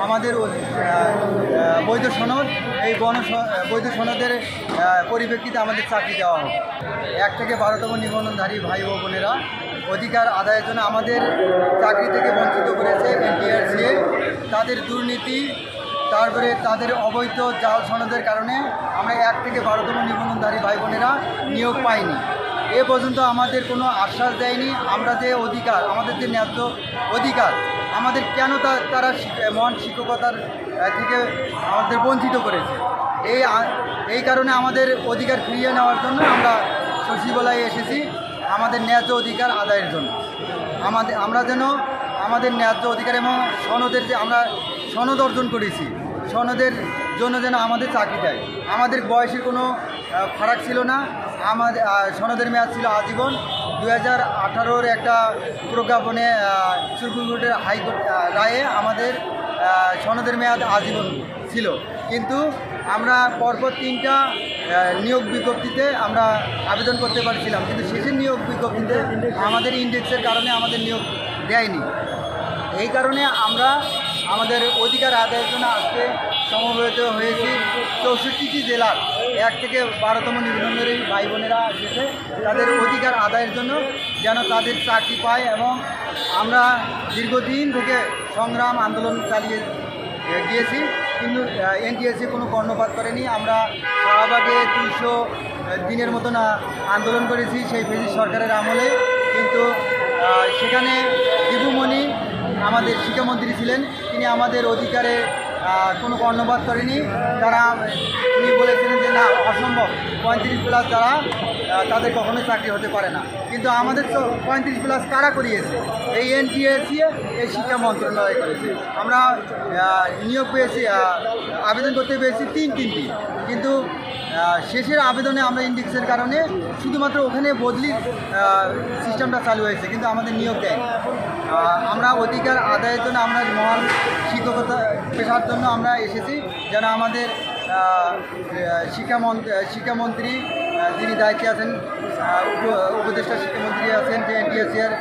আমাদের বৈধ সনদ, এই বৈধ সনদের পরিপ্রেক্ষিতে আমাদের চাকরি দেওয়া হোক। 1 থেকে 12তম নিবন্ধনধারী ভাই ও বোনেরা অধিকার আদায়ের জন্য আমাদের চাকরি থেকে বঞ্চিত করেছে এনটিআরসি। তাদের দুর্নীতি, তারপরে তাদের অবৈধ জাল সনদের কারণে আমরা 1 থেকে 12তম নিবন্ধনধারী ভাই বোনেরা নিয়োগ পাইনি। এ পর্যন্ত আমাদের কোনো আশ্বাস দেয়নি। আমরা যে অধিকার, আমাদের যে ন্যায্য অধিকার, আমাদের কেন তারা মহান শিক্ষকতার থেকে আমাদের বঞ্চিত করেছে। এই কারণে আমাদের অধিকার ফিরিয়ে নেওয়ার জন্য আমরা সচিবালয়ে এসেছি, আমাদের ন্যায্য অধিকার আদায়ের জন্য। আমরা যেন আমাদের ন্যায্য অধিকার এবং সনদের যে আমরা সনদ অর্জন করেছি, সনদের জন্য যেন আমাদের চাকরি দেয়। আমাদের বয়সের কোনো ফারাক ছিল না, আমাদের সনদের মেয়াদ ছিল আজীবন। 2018-র একটা প্রজ্ঞাপনে সুপ্রিম কোর্টের হাইকোর্ট রায়ে আমাদের সনদের মেয়াদ আজীবন ছিল, কিন্তু আমরা পরপর 3টা নিয়োগ বিজ্ঞপ্তিতে আমরা আবেদন করতে পারছিলাম, কিন্তু শেষের নিয়োগ বিজ্ঞপ্তিতে আমাদের ইন্ডেক্সের কারণে আমাদের নিয়োগ দেয়নি। এই কারণে আমরা আমাদের অধিকার আদায়ের জন্য আজকে সমবেত হয়েছি। 64টি জেলার 1 থেকে 12তম নিবন্ধনধারী ভাই বোনেরা এসেছে তাদের অধিকার আদায়ের জন্য, যেন তাদের চাকরি পায়। এবং আমরা দীর্ঘদিন থেকে সংগ্রাম আন্দোলন চালিয়ে গিয়েছি, কিন্তু এনটিআরসি কোনো কর্ণপাত করেনি। আমরা শাহবাগে 200 দিনের মতন আন্দোলন করেছি সেই ব্রিটিশ সরকারের আমলে, কিন্তু সেখানে দিবুমণি আমাদের শিক্ষামন্ত্রী ছিলেন, তিনি আমাদের অধিকারে কোনো কর্ণপাত করেনি। উনি বলেছিলেন যে না, অসম্ভব, 35+ যারা তাদের কখনোই চাকরি হতে পারে না। কিন্তু আমাদের তো 35+ কারা করিয়েছে? এই এনটিআরসি, এই শিক্ষা মন্ত্রণালয় করেছে। আমরা নিয়োগ পেয়েছি, আবেদন করতে পেরেছি 3টি, কিন্তু শেষের আবেদনে আমরা ইন্ডেক্সের কারণে শুধুমাত্র ওখানে বদলির সিস্টেমটা চালু হয়েছে, কিন্তু আমাদের নিয়োগ দেয়। আমরা অধিকার আদায়ের জন্য, আমরা মহান শিক্ষকতা পেশার জন্য আমরা এসেছি, যেন আমাদের শিক্ষামন্ত্রী যিনি দায়িত্বে আছেন, উপদেষ্টা শিক্ষামন্ত্রী আছেন, যে এনটিআরসির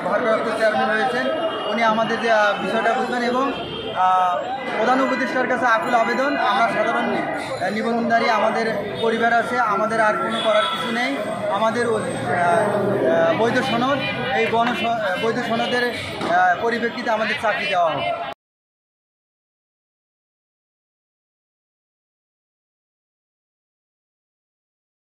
ভারপ্রাপ্ত চেয়ারম্যান হয়েছেন, উনি আমাদের যে বিষয়টা বুঝবেন। এবং প্রধান উপদেষ্টার কাছে আকুল আবেদন, আমরা সাধারণ নিবন্ধনধারী, আমাদের পরিবার আছে, আমাদের আর কোনো করার কিছু নেই। আমাদের বৈধ সনদ, এই বৈধ সনদের পরিপ্রেক্ষিতে আমাদের চাকরি দেওয়া হোক।